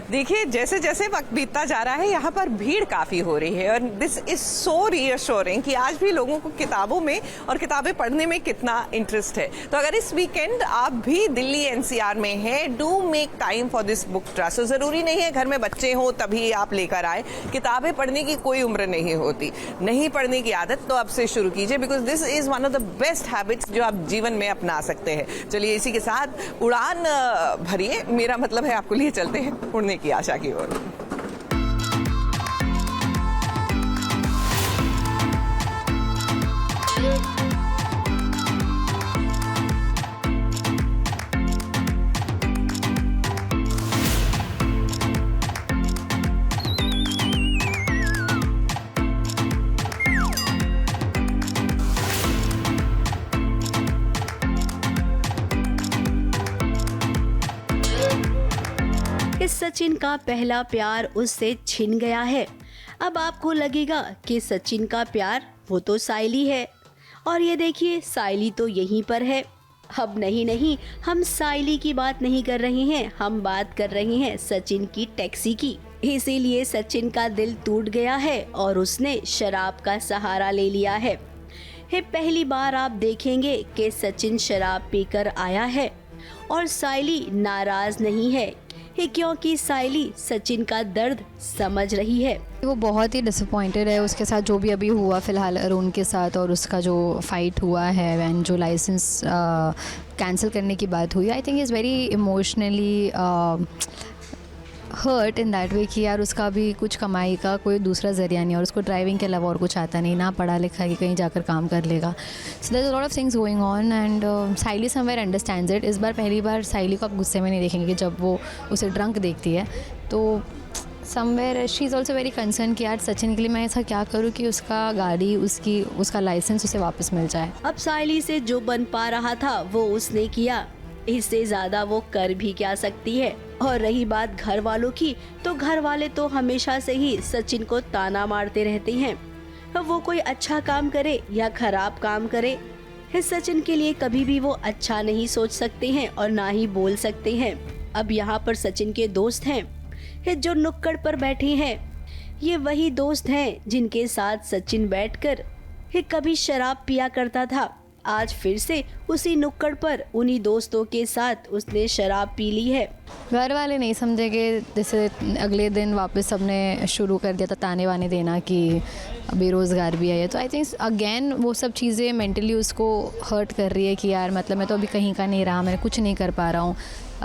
देखिए, जैसे जैसे वक्त बीतता जा रहा है यहाँ पर भीड़ काफ़ी हो रही है और दिस इज सो रीअश्योरिंग कि आज भी लोगों को किताबों में और किताबें पढ़ने में कितना इंटरेस्ट है। तो अगर इस वीकेंड आप भी दिल्ली एनसीआर में हैं, do make time for this book trust. तो ज़रूरी नहीं है घर में बच्चे हों तभी आप लेकर आए, किताबें पढ़ने की कोई उम्र नहीं होती। नहीं पढ़ने की आदत तो अब से शुरू कीजिए, because this is one of the best habits जो आप जीवन में अपना सकते हैं। चलिए इसी के साथ उड़ान भरिए, मेरा मतलब है आपको लिए चलते हैं उड़ने की आशा की ओर। सचिन का पहला प्यार उससे छिन गया है। अब आपको लगेगा कि सचिन का प्यार वो तो साइली है, और ये देखिए साइली तो यहीं पर है। अब नहीं, हम साइली की बात नहीं कर रहे हैं, हम बात कर रहे हैं सचिन की टैक्सी की। इसीलिए सचिन का दिल टूट गया है और उसने शराब का सहारा ले लिया है। पहली बार आप देखेंगे कि सचिन शराब पीकर आया है और साइली नाराज नहीं है, क्योंकि साइली सचिन का दर्द समझ रही है। वो बहुत ही डिसअपॉइंटेड है उसके साथ जो भी अभी हुआ फिलहाल अरुण के साथ, और उसका जो फाइट हुआ है एंड जो लाइसेंस कैंसिल करने की बात हुई। I think is very emotionally hurt in that way कि यार उसका भी कुछ कमाई का कोई दूसरा ज़रिया नहीं और उसको ड्राइविंग के अलावा और कुछ आता नहीं, ना पढ़ा लिखा कि कहीं जाकर काम कर लेगा। So there is a lot of things going on and साइली समवेयर अंडरस्टैंड्स इट। इस बार पहली बार साइली को आप गुस्से में नहीं देखेंगे कि जब वो उसे ड्रंक देखती है, तो somewhere she is also very concern कि यार सचिन के लिए मैं ऐसा क्या करूँ कि उसका गाड़ी उसका लाइसेंस उसे वापस मिल जाए। अब साइली से जो बन पा रहा था वो उसने किया, इससे ज़्यादा वो कर भी क्या सकती है। और रही बात घर वालों की, तो घर वाले तो हमेशा से ही सचिन को ताना मारते रहते हैं। अब वो कोई अच्छा काम करे या खराब काम करे, सचिन के लिए कभी भी वो अच्छा नहीं सोच सकते हैं और ना ही बोल सकते हैं। अब यहाँ पर सचिन के दोस्त हैं जो नुक्कड़ पर बैठे हैं। ये वही दोस्त हैं जिनके साथ सचिन बैठकर कभी शराब पिया करता था। आज फिर से उसी नुक्कड़ पर उन्हीं दोस्तों के साथ उसने शराब पी ली है। घर वाले नहीं समझेंगे, जैसे अगले दिन वापस सबने शुरू कर दिया था ताने वाने देना कि बेरोज़गार भी है। तो आई थिंक अगेन वो सब चीज़ें मेंटली उसको हर्ट कर रही है कि यार मतलब मैं तो अभी कहीं का नहीं रहा, मैं कुछ नहीं कर पा रहा हूँ,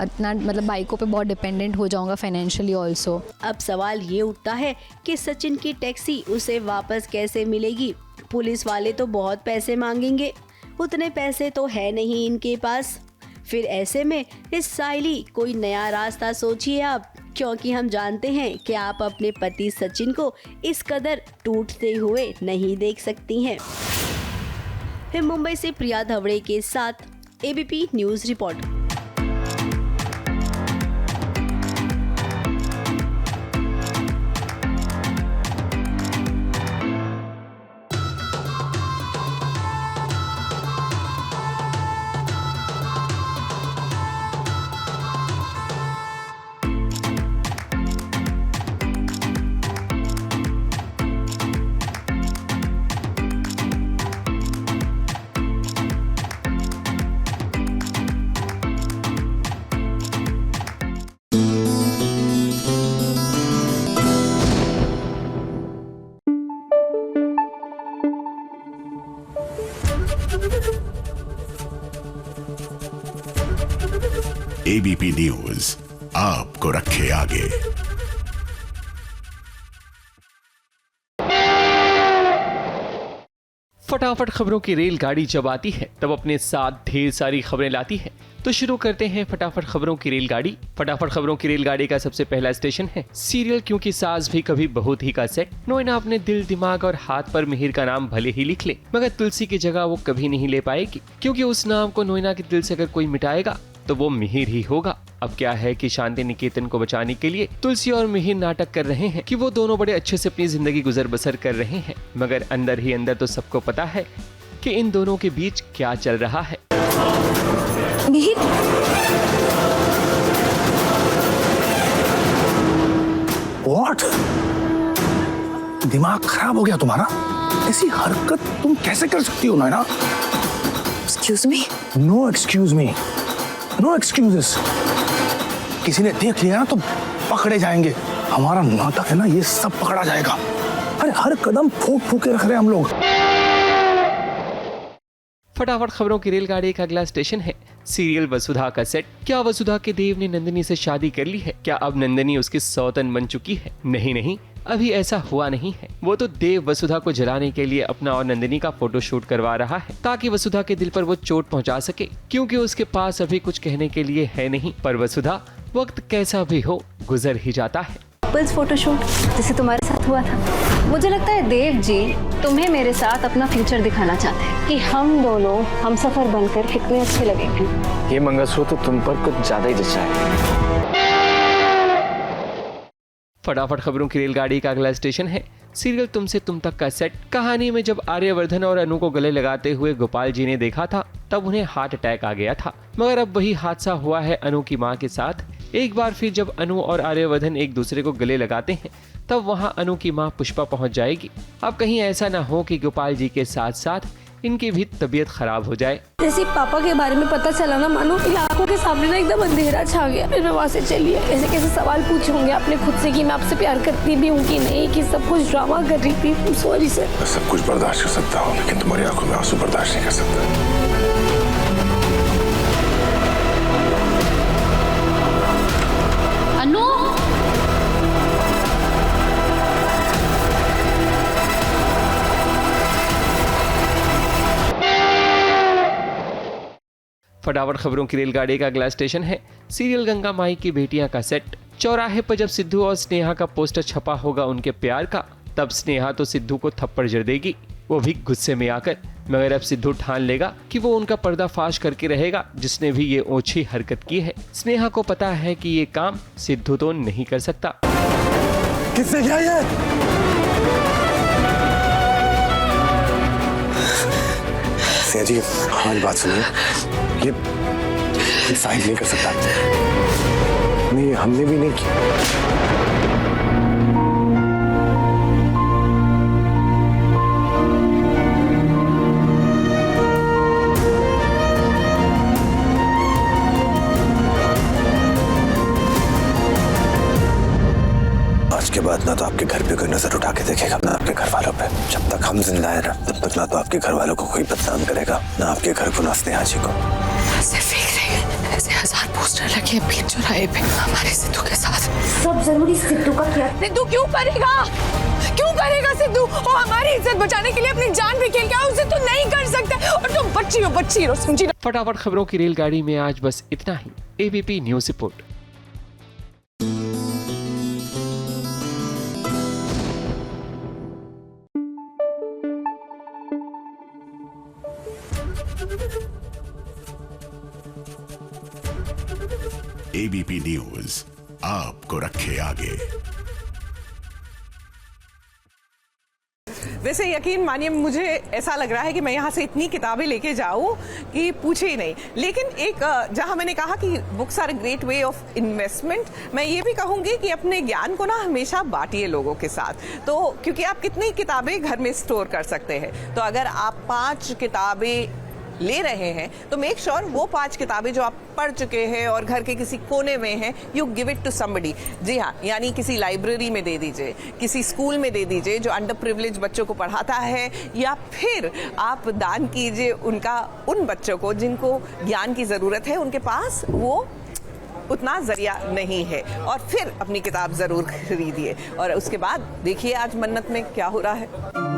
इतना मतलब बाइकों पे बहुत डिपेंडेंट हो जाऊंगा फाइनेंशियली ऑल्सो। अब सवाल ये उठता है कि सचिन की टैक्सी उसे वापस कैसे मिलेगी। पुलिस वाले तो बहुत पैसे मांगेंगे, उतने पैसे तो है नहीं इनके पास। फिर ऐसे में इस साइली कोई नया रास्ता सोचिए आप, क्योंकि हम जानते हैं कि आप अपने पति सचिन को इस कदर टूटते हुए नहीं देख सकती हैं। मुंबई से प्रिया धवड़े के साथ ABP news report. ABP news आपको रखे आगे। फटाफट खबरों की रेलगाड़ी जब आती है तब अपने साथ ढेर सारी खबरें लाती है। तो शुरू करते हैं फटाफट खबरों की रेलगाड़ी। फटाफट खबरों की रेलगाड़ी का सबसे पहला स्टेशन है सीरियल क्योंकि सास भी कभी बहू थी का सेट। नोएना अपने दिल, दिमाग और हाथ पर मिहिर का नाम भले ही लिख ले, मगर तुलसी की जगह वो कभी नहीं ले पाएगी, क्योंकि उस नाम को नोएना के दिल से अगर कोई मिटाएगा तो वो मिहिर ही होगा। अब क्या है कि शांति निकेतन को बचाने के लिए तुलसी और मिहिर नाटक कर रहे हैं कि वो दोनों बड़े अच्छे से अपनी जिंदगी गुजर बसर कर रहे हैं, मगर अंदर ही अंदर तो सबको पता है कि इन दोनों के बीच क्या चल रहा है। मिहिर, व्हाट? दिमाग खराब हो गया तुम्हारा? ऐसी हरकत तुम कैसे कर सकती हो Naina? Excuse me? No excuse me, no excuses. किसी ने देख लिया ना तो पकड़े जाएंगे। हमारा नाटक है ना, ये सब पकड़ा जाएगा। अरे हर कदम फूक फूक के रख रहे हैं हम लोग। फटाफट खबरों की रेलगाड़ी का अगला स्टेशन है सीरियल वसुधा का सेट। क्या वसुधा के देव ने नंदिनी से शादी कर ली है? क्या अब नंदिनी उसकी सौतन बन चुकी है? नहीं, अभी ऐसा हुआ नहीं है। वो तो देव वसुधा को जलाने के लिए अपना और नंदिनी का फोटोशूट करवा रहा है ताकि वसुधा के दिल पर वो चोट पहुंचा सके, क्योंकि उसके पास अभी कुछ कहने के लिए है नहीं। पर वसुधा वक्त कैसा भी हो गुजर ही जाता है। कपल्स फोटोशूट जैसे तुम्हारे साथ हुआ था। मुझे लगता है देव जी तुम्हें मेरे साथ अपना फ्यूचर दिखाना चाहते हैं कि हम दोनों हम सफर बनकर कितने अच्छे लगेंगे। ये मंगलसूत्र तुम पर कुछ ज्यादा ही जचा है। फटाफट खबरों की रेलगाड़ी का अगला स्टेशन है सीरियल तुमसे तुम तक का सेट। कहानी में जब आर्यवर्धन और अनु को गले लगाते हुए गोपाल जी ने देखा था तब उन्हें हार्ट अटैक आ गया था, मगर अब वही हादसा हुआ है अनु की मां के साथ। एक बार फिर जब अनु और आर्यवर्धन एक दूसरे को गले लगाते हैं तब वहां अनु की मां पुष्पा पहुंच जाएगी। अब कहीं ऐसा ना हो कि गोपाल जी के साथ साथ इनकी भी तबीयत खराब हो जाए। जैसे पापा के बारे में पता चला ना, मानो आंखों के सामने ना एकदम अंधेरा छा गया। फिर मैं वहाँ से चली है। ऐसे कैसे सवाल पूछे होंगे आपने खुद से कि मैं आपसे प्यार करती भी हूँ कि नहीं, कि सब कुछ ड्रामा कर रही थी। Sorry sir. मैं सब कुछ बर्दाश्त कर सकता हूँ लेकिन तुम्हारी आंखों में आंसू बर्दाश्त नहीं कर सकता। अनु, फटाफट खबरों की रेलगाड़ी का अगला स्टेशन है सीरियल गंगा माई की बेटियां का सेट। चौराहे पर जब सिद्धू और स्नेहा का पोस्टर छपा होगा उनके प्यार का, तब स्नेहा तो सिद्धू को थप्पड़ जड़ देगी, वो भी गुस्से में आकर। मगर अब सिद्धू ठान लेगा कि वो उनका पर्दाफाश करके रहेगा जिसने भी ये ओछी हरकत की है। स्नेहा को पता है कि ये काम सिद्धू तो नहीं कर सकता। किसने किया ये? सिया जी हमारी बात सुनिए, ये साहिल नहीं कर सकता। नहीं, हमने भी नहीं किया। आज के बाद ना तो आपके घर पे कोई नजर उठा के देखेगा ना आपके घर वालों पे। जब तक हम जिंदा है ना तब तक ना तो आपके घर वालों को कोई बदनाम करेगा ना आपके घर को ना स्नेहा जी को। सिर्फ एक रहे, ऐसे 1000 पोस्टर लगे बीच चौराहे पे हमारे सिद्धू के साथ। सब जरूरी सिद्धू का क्या? सिद्धू क्यों करेगा? क्यों करेगा सिद्धू? वो हमारी इज्जत बचाने के लिए अपनी जान भी खेल गया, उसे तो नहीं कर सकते। और तुम बच्ची हो समझी ना। फटाफट खबरों की रेलगाड़ी में आज बस इतना ही। ABP news report. ABP news आपको रखे आगे। वैसे यकीन मानिए मुझे ऐसा लग रहा है कि मैं यहाँ से इतनी किताबें लेके जाऊँ कि पूछे ही नहीं। लेकिन एक जहाँ मैंने कहा कि books are a great way of investment, मैं ये भी कहूँगी कि अपने ज्ञान को ना हमेशा बांटिए लोगों के साथ। तो क्योंकि आप कितनी किताबें घर में स्टोर कर सकते हैं, तो अगर आप 5 किताबें ले रहे हैं तो मेक श्योर वो 5 किताबें जो आप पढ़ चुके हैं और घर के किसी कोने में हैं, you give it to somebody. जी हाँ, यानी किसी लाइब्रेरी में दे दीजिए, किसी स्कूल में दे दीजिए जो अंडर प्रिविलेज बच्चों को पढ़ाता है, या फिर आप दान कीजिए उन बच्चों को जिनको ज्ञान की ज़रूरत है, उनके पास वो उतना जरिया नहीं है, और फिर अपनी किताब ज़रूर खरीदिए। और उसके बाद देखिए आज मन्नत में क्या हो रहा है।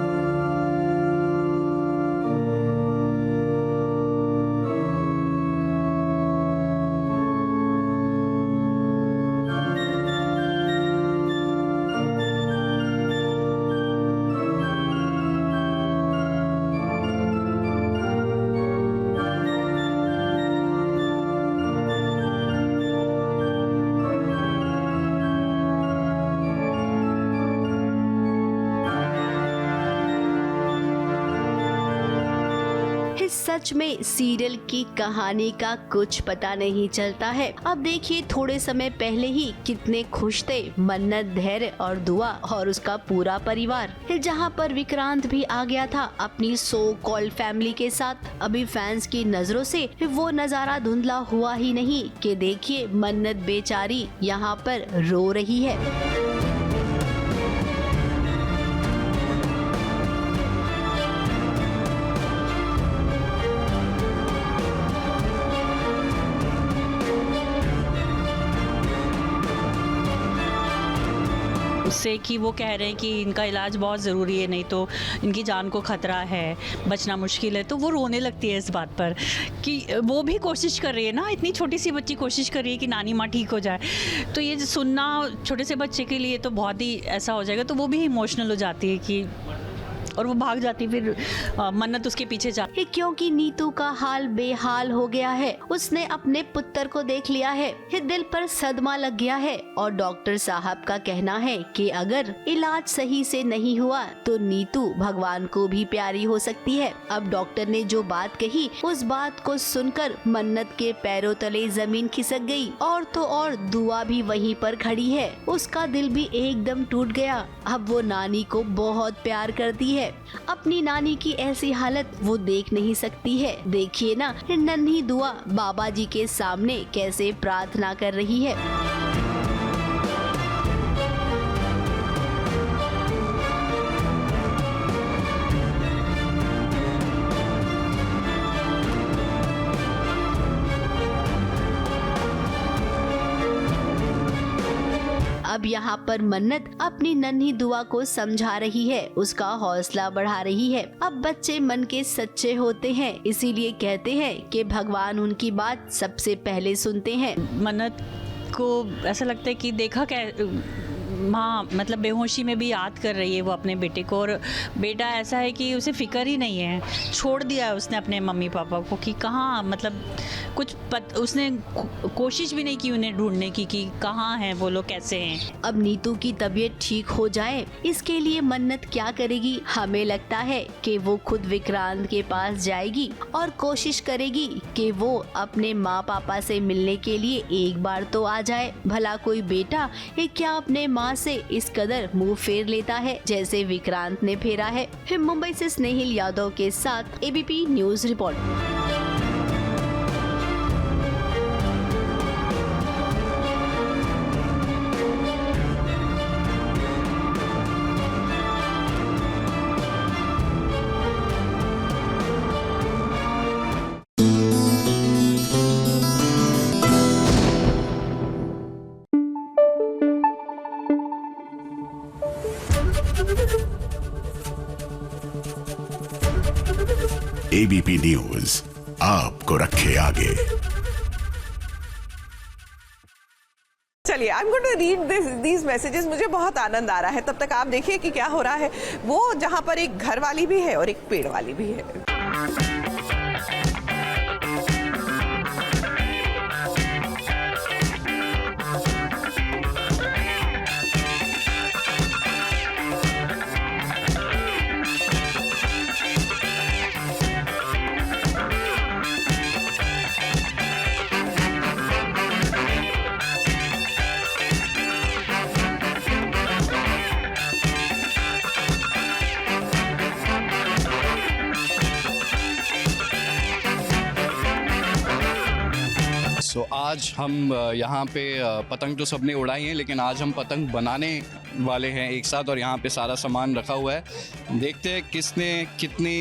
सच में सीरियल की कहानी का कुछ पता नहीं चलता है। अब देखिए थोड़े समय पहले ही कितने खुश थे मन्नत, धैर्य और दुआ और उसका पूरा परिवार, जहां पर विक्रांत भी आ गया था अपनी सो कॉल्ड फैमिली के साथ। अभी फैंस की नजरों से वो नजारा धुंधला हुआ ही नहीं कि देखिए मन्नत बेचारी यहाँ पर रो रही है। उससे कि वो कह रहे हैं कि इनका इलाज बहुत ज़रूरी है, नहीं तो इनकी जान को खतरा है, बचना मुश्किल है, तो वो रोने लगती है इस बात पर कि वो भी कोशिश कर रही है ना, इतनी छोटी सी बच्ची कोशिश कर रही है कि नानी माँ ठीक हो जाए। तो ये सुनना छोटे से बच्चे के लिए तो बहुत ही ऐसा हो जाएगा, तो वो भी इमोशनल हो जाती है कि और वो भाग जाती, फिर मन्नत उसके पीछे जाती। क्योंकि नीतू का हाल बेहाल हो गया है, उसने अपने पुत्र को देख लिया है, दिल पर सदमा लग गया है और डॉक्टर साहब का कहना है कि अगर इलाज सही से नहीं हुआ तो नीतू भगवान को भी प्यारी हो सकती है। अब डॉक्टर ने जो बात कही उस बात को सुनकर मन्नत के पैरों तले जमीन खिसक गई और तो और दुआ भी वहीं पर खड़ी है। उसका दिल भी एकदम टूट गया। अब वो नानी को बहुत प्यार करती है, अपनी नानी की ऐसी हालत वो देख नहीं सकती है। देखिए ना नन्ही दुआ बाबा जी के सामने कैसे प्रार्थना कर रही है। अब यहाँ पर मन्नत अपनी नन्ही दुआ को समझा रही है, उसका हौसला बढ़ा रही है। अब बच्चे मन के सच्चे होते हैं, इसीलिए कहते हैं कि भगवान उनकी बात सबसे पहले सुनते हैं। मन्नत को ऐसा लगता है कि देखा क्या माँ मतलब बेहोशी में भी याद कर रही है वो अपने बेटे को, और बेटा ऐसा है कि उसे फिक्र ही नहीं है, छोड़ दिया है उसने अपने मम्मी पापा को कि कहाँ मतलब उसने कोशिश भी नहीं की उन्हें ढूंढने की कि कहाँ हैं वो लोग, कैसे हैं। अब नीतू की तबीयत ठीक हो जाए इसके लिए मन्नत क्या करेगी? हमें लगता है कि वो खुद विक्रांत के पास जाएगी और कोशिश करेगी कि वो अपने माँ पापा से मिलने के लिए एक बार तो आ जाए। भला कोई बेटा क्या अपने माँ से इस कदर मुंह फेर लेता है जैसे विक्रांत ने फेरा है। मुंबई से स्नेहिल यादव के साथ ABP news report. ABP news आपको रखे आगे। चलिए, I am going to read these messages. मुझे बहुत आनंद आ रहा है। तब तक आप देखिए कि क्या हो रहा है। वो जहां पर एक घर वाली भी है और एक पेड़ वाली भी है। तो आज हम यहाँ पे पतंग तो सबने उड़ाई हैं, लेकिन आज हम पतंग बनाने वाले हैं एक साथ और यहाँ पे सारा सामान रखा हुआ है। देखते हैं किसने कितनी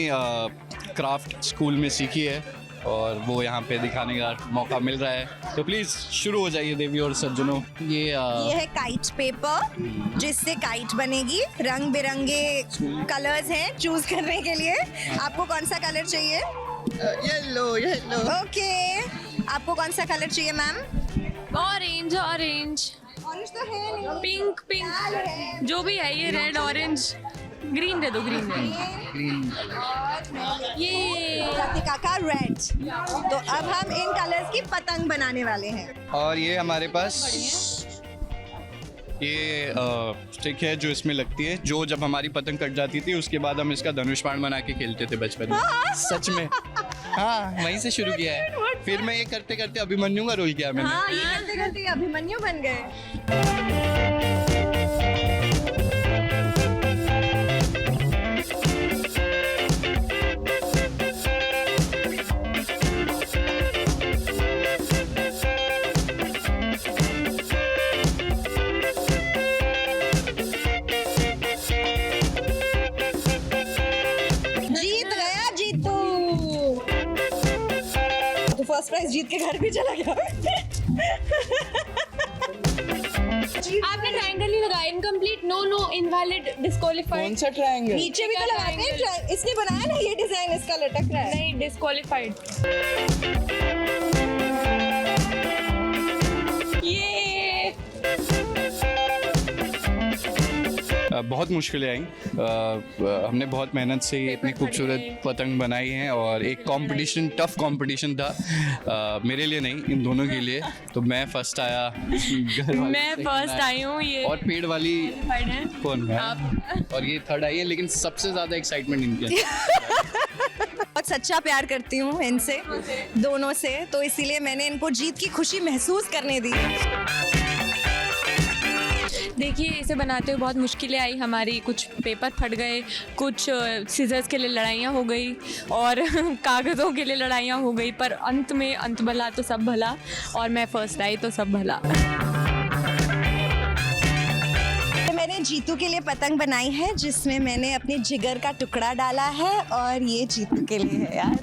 क्राफ्ट स्कूल में सीखी है और वो यहाँ पे दिखाने का मौका मिल रहा है। तो प्लीज़ शुरू हो जाइए देवी और सज्जनों। ये है काइट पेपर जिससे काइट बनेगी। रंग बिरंगे कलर्स हैं चूज करने के लिए। आपको कौन सा कलर चाहिए? येलो। ओके, आपको कौन सा कलर चाहिए मैम? ऑरेंज। ऑरेंज तो है नहीं। पिंक जो भी है, ये रेड ऑरेंज ग्रीन दे दो। ग्रीन ये राधिका का रेड। तो अब हम इन कलर्स की पतंग बनाने वाले हैं। और ये हमारे पास ये स्टिक है जो इसमें लगती है, जो जब हमारी पतंग कट जाती थी उसके बाद हम इसका धनुष बाण बना के खेलते थे बचपन में। सच में हाँ वहीं से शुरू किया है, फिर मैं ये करते करते अभिमन्यु का रोल किया मैंने। हाँ ये करते करते अभिमन्यु बन गए। जीत गया जीतू। तो फर्स्ट प्राइज जीत के घर भी चला गया। आपने ट्रायंगल ही लगाया, इनकम्प्लीट, नो इनवैलिड, डिस्क्वालीफाइड। कौन सा ट्रायंगल? नीचे भी तो लगाते हैं, इसने बनाया ना ये डिजाइन, इसका लटक रहा है। नहीं, डिस्क्वालीफाइड। ये बहुत मुश्किलें आई, हमने बहुत मेहनत से इतनी खूबसूरत पतंग बनाई है और एक कंपटीशन, टफ कंपटीशन था, मेरे लिए नहीं इन दोनों के लिए। तो मैं फर्स्ट आया, घर वाले मैं फर्स्ट आई हूँ। ये और पेड़ वाली है कौन है और ये थर्ड आई है, लेकिन सबसे ज्यादा एक्साइटमेंट इनके बहुत सच्चा प्यार करती हूँ इनसे, दोनों से, तो इसीलिए मैंने इनको जीत की खुशी महसूस करने दी। देखिए, इसे बनाते हुए बहुत मुश्किलें आई हमारी, कुछ पेपर फट गए, कुछ सीजर्स के लिए लड़ाइयाँ हो गई और कागज़ों के लिए लड़ाइयाँ हो गई, पर अंत में अंत भला तो सब भला, और मैं फर्स्ट आई तो सब भला। मैंने जीतू के लिए पतंग बनाई है जिसमें मैंने अपने जिगर का टुकड़ा डाला है, और ये जीतू के लिए है यार।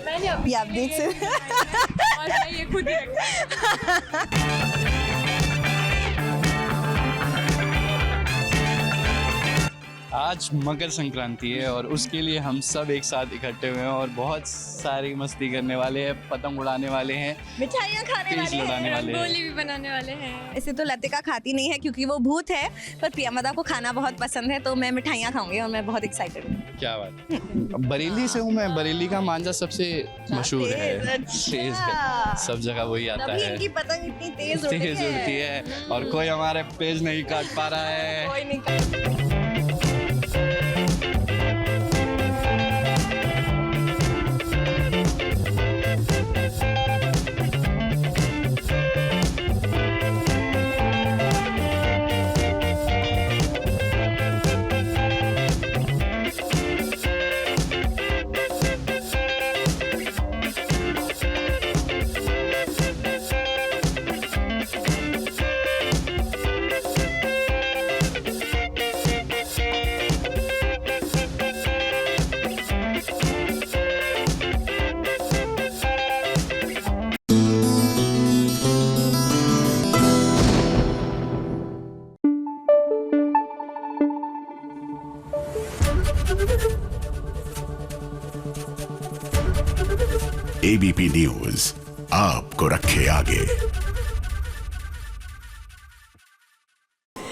मैंने अभी आप देख सकते और मैं ये खुद ही रखा। आज मकर संक्रांति है और उसके लिए हम सब एक साथ इकट्ठे हुए हैं और बहुत सारी मस्ती करने वाले हैं, पतंग उड़ाने वाले हैं, मिठाइयाँ खाने वाले लड़ाने हैं, वाले हैं। रंगोली भी बनाने वाले हैं। ऐसे तो लतिका खाती नहीं है क्योंकि वो भूत है, पर प्रियमदा को खाना बहुत पसंद है, तो मैं मिठाइयाँ खाऊंगी और मैं बहुत एक्साइटेड हूँ। क्या बात। बरेली से हूँ मैं, बरेली का मांझा सबसे मशहूर है, तेज है, सब जगह वही आता तभी है, इनकी पतंग इतनी तेज उड़ती है और कोई हमारे पेज नहीं काट पा रहा है। कोई नहीं। एबीपी न्यूज आपको रखे आगे।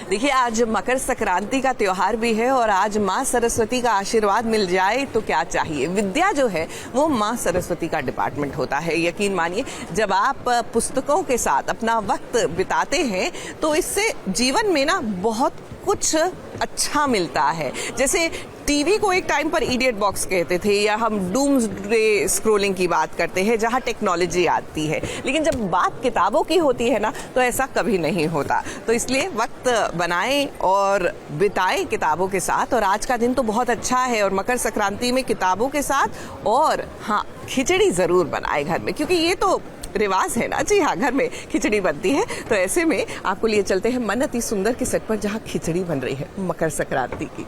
देखिए, आज मकर संक्रांति का त्योहार भी है और आज माँ सरस्वती का आशीर्वाद मिल जाए तो क्या चाहिए। विद्या जो है वो माँ सरस्वती का डिपार्टमेंट होता है। यकीन मानिए, जब आप पुस्तकों के साथ अपना वक्त बिताते हैं तो इससे जीवन में ना बहुत कुछ अच्छा मिलता है। जैसे टीवी को एक टाइम पर इडियट बॉक्स कहते थे, या हम डूम्सडे स्क्रोलिंग की बात करते हैं जहां टेक्नोलॉजी आती है, लेकिन जब बात किताबों की होती है ना तो ऐसा कभी नहीं होता। तो इसलिए वक्त बनाएं और बिताएं किताबों के साथ। और आज का दिन तो बहुत अच्छा है और मकर संक्रांति में किताबों के साथ, और हाँ, खिचड़ी जरूर बनाए घर में, क्योंकि ये तो रिवाज है ना। जी हाँ, घर में खिचड़ी बनती है। तो ऐसे में आपको लिए चलते हैं मन अति सुंदर के सेट पर जहाँ खिचड़ी बन रही है मकर संक्रांति की।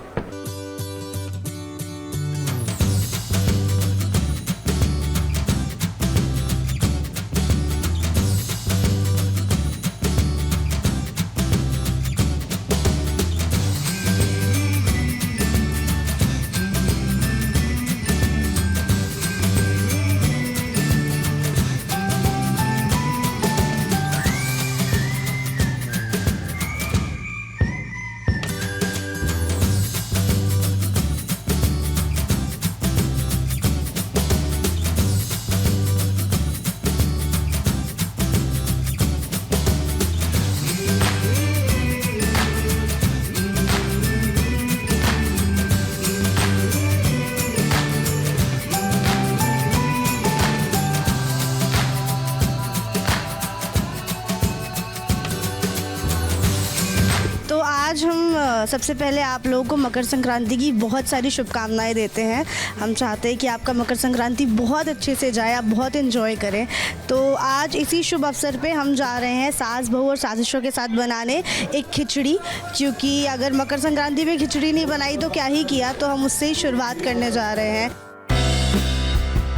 तो आज हम सबसे पहले आप लोगों को मकर संक्रांति की बहुत सारी शुभकामनाएं देते हैं। हम चाहते हैं कि आपका मकर संक्रांति बहुत अच्छे से जाए, आप बहुत एंजॉय करें। तो आज इसी शुभ अवसर पे हम जा रहे हैं सास बहू और साजिशों के साथ बनाने एक खिचड़ी, क्योंकि अगर मकर संक्रांति में खिचड़ी नहीं बनाई तो क्या ही किया। तो हम उससे ही शुरुआत करने जा रहे हैं।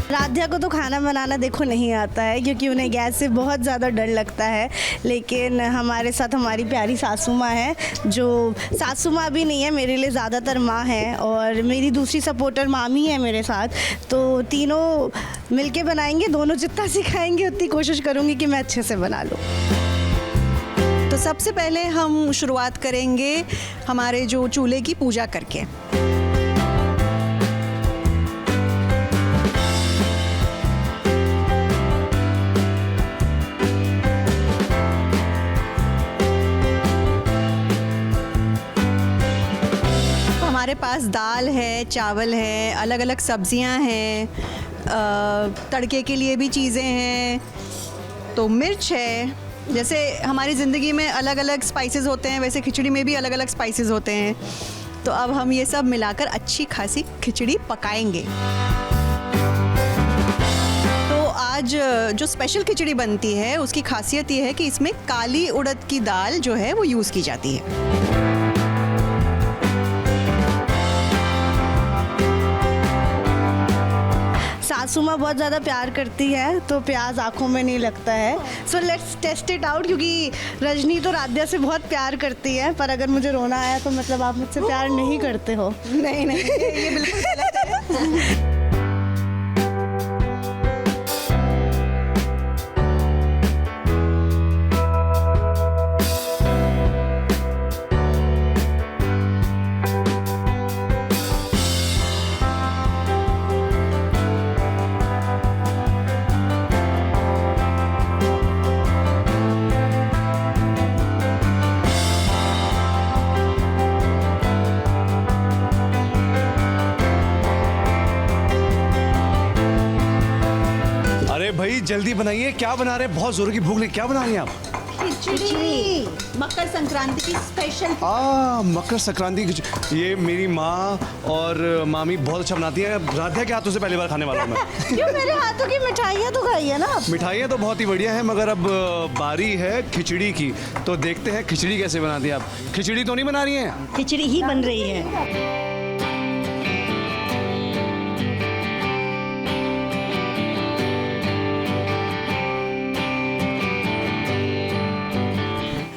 राध्या को तो खाना बनाना देखो नहीं आता है, क्योंकि उन्हें गैस से बहुत ज़्यादा डर लगता है। लेकिन हमारे साथ हमारी प्यारी सासू माँ है, जो सासू माँ भी नहीं है, मेरे लिए ज़्यादातर माँ है, और मेरी दूसरी सपोर्टर मामी है मेरे साथ। तो तीनों मिलके बनाएंगे, दोनों जितना सिखाएंगे उतनी कोशिश करूँगी कि मैं अच्छे से बना लूँ। तो सबसे पहले हम शुरुआत करेंगे हमारे जो चूल्हे की पूजा करके। हमारे पास दाल है, चावल है, अलग अलग सब्जियां हैं, तड़के के लिए भी चीज़ें हैं, तो मिर्च है। जैसे हमारी ज़िंदगी में अलग अलग स्पाइसेस होते हैं, वैसे खिचड़ी में भी अलग अलग स्पाइसेस होते हैं। तो अब हम ये सब मिलाकर अच्छी खासी खिचड़ी पकाएंगे। तो आज जो स्पेशल खिचड़ी बनती है उसकी खासियत ये है कि इसमें काली उड़द की दाल जो है वो यूज़ की जाती है। सासू माँ बहुत ज़्यादा प्यार करती है, तो प्याज आँखों में नहीं लगता है। So let's test it out, क्योंकि रजनी तो राध्या से बहुत प्यार करती है, पर अगर मुझे रोना आया तो मतलब आप मुझसे प्यार नहीं करते हो। नहीं नहीं, ये बिल्कुल गलत है। भाई जल्दी बनाइए, क्या बना रहे हैं? बहुत जोरों की भूख लगी, क्या बना रही हैं आप? खिचड़ी, मकर संक्रांति की स्पेशल। मकर संक्रांति की। ये मेरी माँ और मामी बहुत अच्छा बनाती हैं। राध्या के हाथों से पहली बार खाने वाला हूँ मैं। क्यों, मेरे हाथों की मिठाइयाँ तो खाई है ना। मिठाइयाँ तो बहुत ही बढ़िया हैं, मगर अब बारी है खिचड़ी की, तो देखते हैं खिचड़ी कैसे बनाती हैं आप। खिचड़ी तो नहीं बना रही हैं? खिचड़ी ही बन रही है।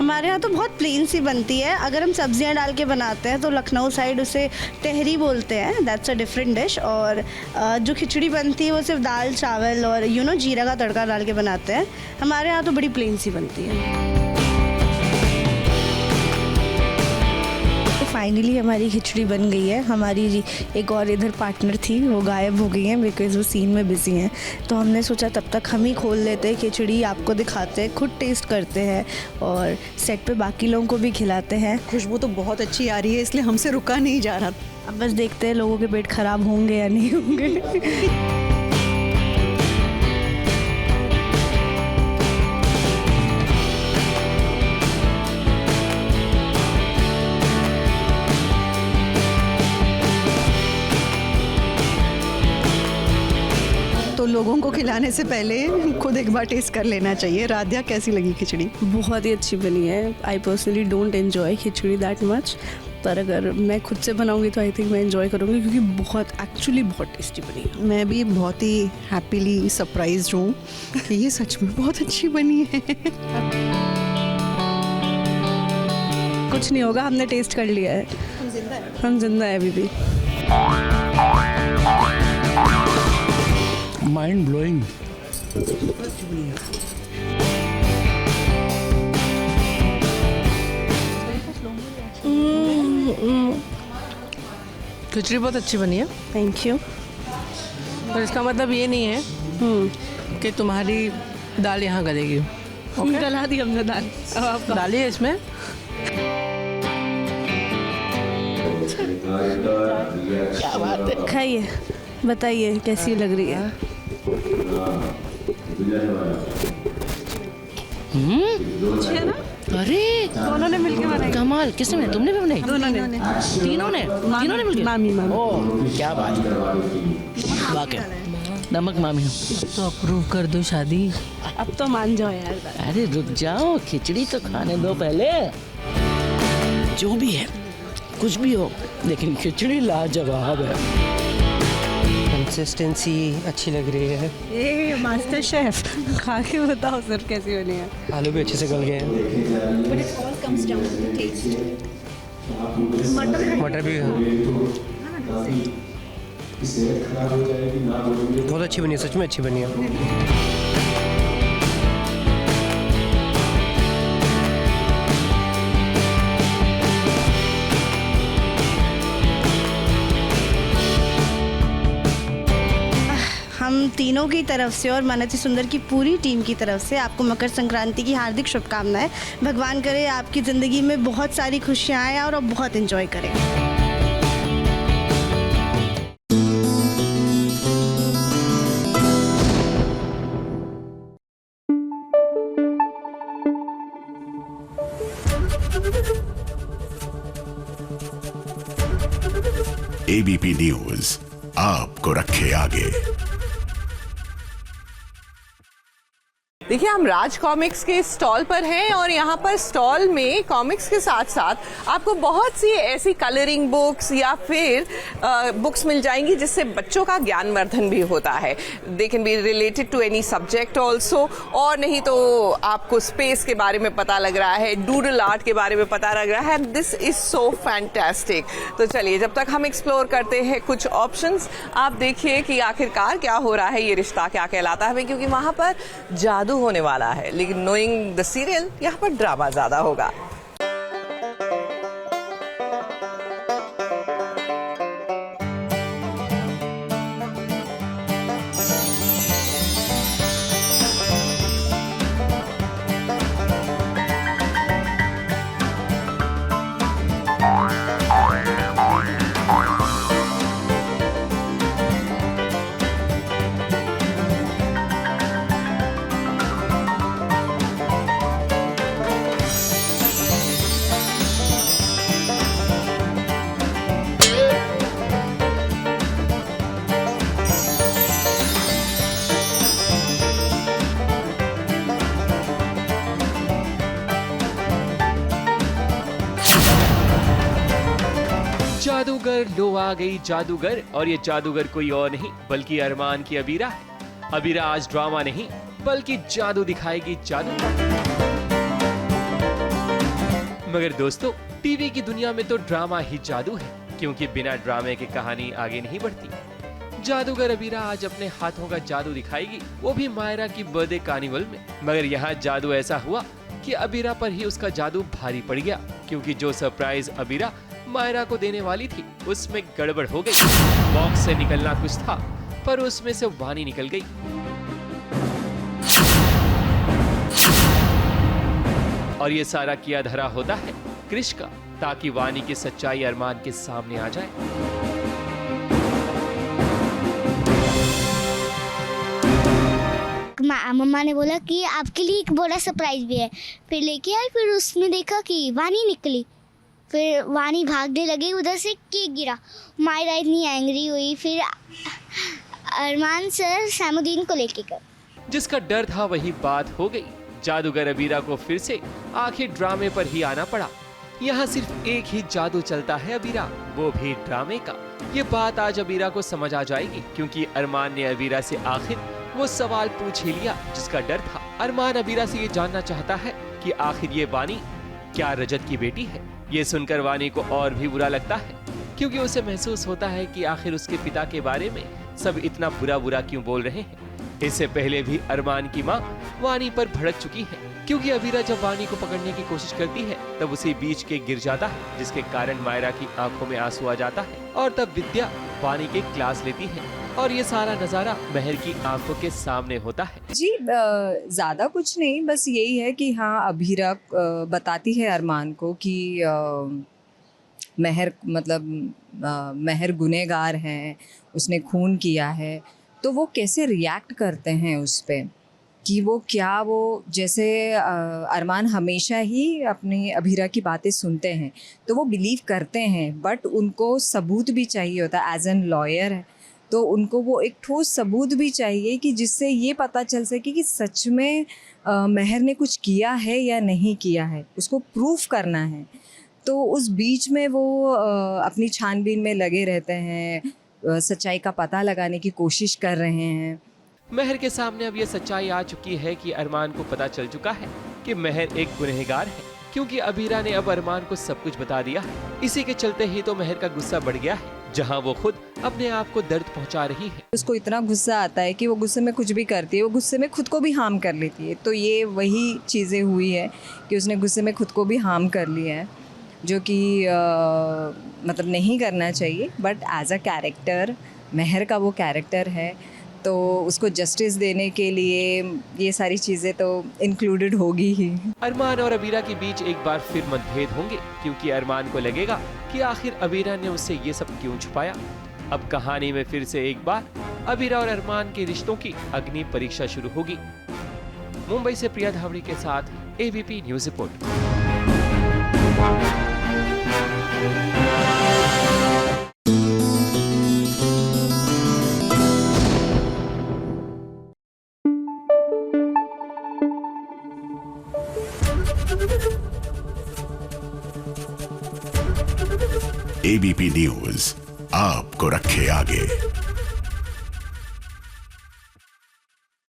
हमारे यहाँ तो बहुत प्लेन सी बनती है। अगर हम सब्जियाँ डाल के बनाते हैं तो लखनऊ साइड उसे तहरी बोलते हैं, दैट्स अ डिफरेंट डिश। और जो खिचड़ी बनती है वो सिर्फ दाल चावल और जीरा का तड़का डाल के बनाते हैं। हमारे यहाँ तो बड़ी प्लेन सी बनती है। फाइनली हमारी खिचड़ी बन गई है। हमारी एक और इधर पार्टनर थी, वो गायब हो गई हैं बिकॉज़ वो सीन में बिजी हैं। तो हमने सोचा तब तक हम ही खोल लेते हैं खिचड़ी, आपको दिखाते हैं, खुद टेस्ट करते हैं और सेट पे बाकी लोगों को भी खिलाते हैं। खुशबू तो बहुत अच्छी आ रही है, इसलिए हमसे रुका नहीं जा रहा। अब बस देखते हैं लोगों के पेट खराब होंगे या नहीं होंगे। तो लोगों को खिलाने से पहले खुद एक बार टेस्ट कर लेना चाहिए। राध्या, कैसी लगी खिचड़ी? बहुत ही अच्छी बनी है। I personally don't enjoy khichdi that much, पर अगर मैं खुद से बनाऊंगी तो आई थिंक मैं एंजॉय करूंगी, क्योंकि बहुत टेस्टी बनी है। मैं भी बहुत ही हैप्पीली सरप्राइज्ड हूँ कि ये सच में बहुत अच्छी बनी है। कुछ नहीं होगा, हमने टेस्ट कर लिया है। हम जिंदा है अभी भी। Mind blowing. खिचड़ी बहुत अच्छी बनी है। Thank you. पर इसका मतलब ये नहीं है कि तुम्हारी दाल यहाँ गलेगी। गला दी हमने दाल। अब आप डालिए इसमें। क्या बात है। खाइए, बताइए कैसी लग रही है। अच्छी है ना? अरे दोनों ने मिलकर बनाई। कमाल, किसने बनाई? तुमने भी बनाई? दोनों ने। तीनों ने मिलकर? मामी। ओह क्या बात है, वाकई नमक मामी हो। तो अप्रूव कर दो शादी, अब तो मान जाओ यार। अरे रुक जाओ, खिचड़ी तो खाने दो पहले। जो भी है, कुछ भी हो, लेकिन खिचड़ी लाजवाब है। कंसिस्टेंसी अच्छी लग रही है। ये मास्टर शेफ, खा के बताओ सर कैसी बनी है। आलू भी अच्छे से गल गए हैं। मटर भी बहुत अच्छी बनी है, सच में अच्छी बनी है। हम तीनों की तरफ से और मनति सुंदर की पूरी टीम की तरफ से आपको मकर संक्रांति की हार्दिक शुभकामनाएं। भगवान करे आपकी ज़िंदगी में बहुत सारी खुशियाँ आए और आप बहुत एंजॉय करें। एबीपी न्यूज़ आपको रखे आगे। देखिए, हम राज कॉमिक्स के स्टॉल पर हैं और यहाँ पर स्टॉल में कॉमिक्स के साथ साथ आपको बहुत सी ऐसी कलरिंग बुक्स या फिर बुक्स मिल जाएंगी जिससे बच्चों का ज्ञानवर्धन भी होता है। They can be related to any subject also, और नहीं तो आपको स्पेस के बारे में पता लग रहा है, डूडल आर्ट के बारे में पता लग रहा है। This is so fantastic. तो चलिए, जब तक हम एक्सप्लोर करते हैं कुछ ऑप्शंस, आप देखिए कि आखिरकार क्या हो रहा है, ये रिश्ता क्या कहलाता है, क्योंकि वहां पर जादू होने वाला है। लेकिन नोइंग द सीरियल, यहाँ पर ड्रामा ज्यादा होगा। जादूगर लो आ गई जादूगर, और ये जादूगर कोई और नहीं बल्कि अरमान की अबीरा है। अबीरा आज ड्रामा नहीं बल्कि जादू दिखाएगी, जादू। मगर दोस्तों, टीवी की दुनिया में तो ड्रामा ही जादू है, क्योंकि बिना ड्रामे के कहानी आगे नहीं बढ़ती। जादूगर अबीरा आज अपने हाथों का जादू दिखाएगी, वो भी मायरा की बर्थडे कार्निवल में। मगर यहाँ जादू ऐसा हुआ कि अबीरा पर ही उसका जादू भारी पड़ गया, क्योंकि जो सरप्राइज अबीरा मायरा को देने वाली थी उसमें गड़बड़ हो गई। बॉक्स से निकलना कुछ था, पर उसमें से वानी निकल गई। और ये सारा किया धरा होता है क्रिश का, ताकि वानी की सच्चाई अरमान के सामने आ जाए। मम्मा ने बोला कि आपके लिए एक बड़ा सरप्राइज भी है। फिर लेके आई, फिर उसमें देखा कि वानी निकली। फिर वानी भागने लगी, उधर से केक गिरा। मायरा इतनी एंग्री हुई, फिर अरमान सर सैमुद्दीन को लेके गए। जिसका डर था वही बात हो गई। जादूगर अबीरा को फिर से आखिर ड्रामे पर ही आना पड़ा। यहाँ सिर्फ एक ही जादू चलता है अबीरा, वो भी ड्रामे का। ये बात आज अबीरा को समझ आ जाएगी, क्योंकि अरमान ने अबीरा से आखिर वो सवाल पूछ ही लिया जिसका डर था। अरमान अबीरा से ये जानना चाहता है कि आखिर ये वानी क्या रजत की बेटी है। ये सुनकर वानी को और भी बुरा लगता है, क्योंकि उसे महसूस होता है कि आखिर उसके पिता के बारे में सब इतना बुरा क्यों बोल रहे हैं। इससे पहले भी अरमान की माँ वानी पर भड़क चुकी है, क्योंकि अबीरा जब वानी को पकड़ने की कोशिश करती है तब उसे बीच के गिर जाता है, जिसके कारण मायरा की आंखों में आंसू आ जाता है। और तब विद्या वानी के क्लास लेती है, और ये सारा नजारा महर की आंखों के सामने होता है। जी ज़्यादा कुछ नहीं, बस यही है कि हाँ, अबीरा बताती है अरमान को कि महर गुनहगार है, उसने खून किया है। तो वो कैसे रिएक्ट करते हैं उस पे कि वो जैसे अरमान हमेशा ही अपनी अभीरा की बातें सुनते हैं तो वो बिलीव करते हैं, बट उनको सबूत भी चाहिए होता है। एज एन लॉयर है तो उनको वो एक ठोस सबूत भी चाहिए कि जिससे ये पता चल सके कि सच में महर ने कुछ किया है या नहीं किया है, उसको प्रूफ करना है। तो उस बीच में वो अपनी छानबीन में लगे रहते हैं, सच्चाई का पता लगाने की कोशिश कर रहे हैं। महर के सामने अब ये सच्चाई आ चुकी है कि अरमान को पता चल चुका है कि महर एक गुनहगार है, क्योंकि अबीरा ने अब अरमान को सब कुछ बता दिया है। इसी के चलते ही तो महर का गुस्सा बढ़ गया है, जहां वो खुद अपने आप को दर्द पहुंचा रही है। उसको इतना गुस्सा आता है कि वो गुस्से में कुछ भी करती है, वो गुस्से में खुद को भी हार्म कर लेती है। तो ये वही चीज़ें हुई है कि उसने गुस्से में खुद को भी हार्म कर लिया है, जो कि मतलब नहीं करना चाहिए। बट एज अ कैरेक्टर, महर का वो कैरेक्टर है तो उसको जस्टिस देने के लिए ये सारी चीज़ें तो इंक्लूडेड होगी ही। अरमान और अबीरा के बीच एक बार फिर मतभेद होंगे, क्योंकि अरमान को लगेगा कि आखिर अबीरा ने उससे ये सब क्यों छुपाया। अब कहानी में फिर से एक बार अबीरा और अरमान के रिश्तों की अग्नि परीक्षा शुरू होगी। मुंबई से प्रिया धावड़ी के साथ ABP news report. ABP news आपको रखे आगे।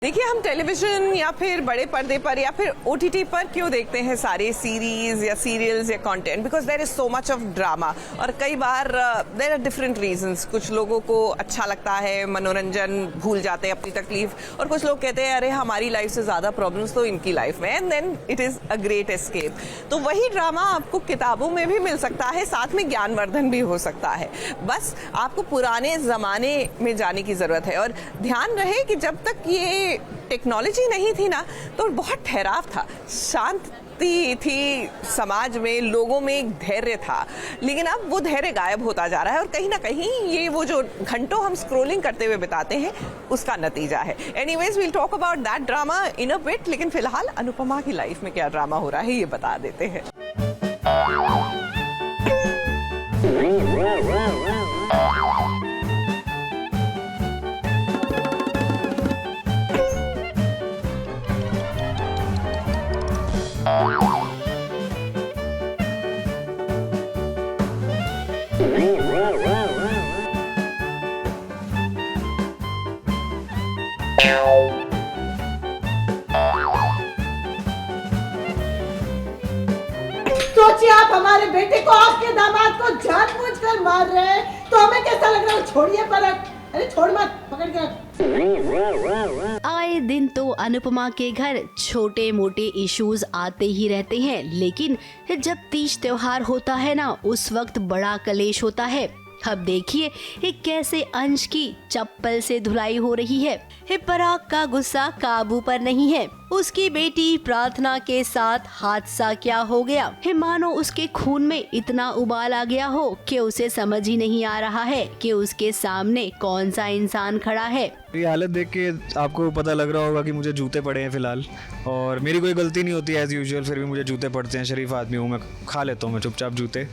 देखिए, हम टेलीविजन या फिर बड़े पर्दे पर या फिर ओटीटी पर क्यों देखते हैं सारे सीरीज या सीरियल्स या content? Because there is so much of drama, और कई बार देयर आर डिफरेंट रीजंस। कुछ लोगों को अच्छा लगता है, मनोरंजन, भूल जाते हैं अपनी तकलीफ, और कुछ लोग कहते हैं अरे हमारी लाइफ से ज्यादा प्रॉब्लम्स तो इनकी लाइफ में, and then it is a great escape. तो वही ड्रामा आपको किताबों में भी मिल सकता है, साथ में ज्ञानवर्धन भी हो सकता है। बस आपको पुराने जमाने में जाने की जरूरत है। और ध्यान रहे कि जब तक ये टेक्नोलॉजी नहीं थी ना, तो बहुत ठहराव था, शांति थी समाज में, लोगों में एक धैर्य था। लेकिन अब वो धैर्य गायब होता जा रहा है, और कहीं ना कहीं ये वो जो घंटों हम स्क्रोलिंग करते हुए बिताते हैं उसका नतीजा है। Anyways, we'll talk about that drama in a bit, लेकिन फिलहाल अनुपमा की लाइफ में क्या ड्रामा हो रहा है ये बता देते हैं। सोचिए, आप हमारे बेटे को, आपके दामाद को जानबूझकर मार रहे हैं, तो हमें कैसा लग रहा है? छोड़िए परख, अरे छोड़ मत, पकड़ के। आए दिन तो अनुपमा के घर छोटे मोटे इश्यूज आते ही रहते हैं, लेकिन जब तीज त्योहार होता है ना, उस वक्त बड़ा कलेश होता है। अब देखिए एक कैसे अंश की चप्पल से धुलाई हो रही है। पराग का गुस्सा काबू पर नहीं है। उसकी बेटी प्रार्थना के साथ हादसा क्या हो गया है, मानो उसके खून में इतना उबाल आ गया हो कि उसे समझ ही नहीं आ रहा है कि उसके सामने कौन सा इंसान खड़ा है। ये हालत देख के आपको पता लग रहा होगा कि मुझे जूते पड़े हैं फिलहाल, और मेरी कोई गलती नहीं होती एज यूजुअल, फिर भी मुझे जूते पड़ते हैं। शरीफ आदमी हूँ मैं, खा लेता हूँ मैं चुपचाप जूते।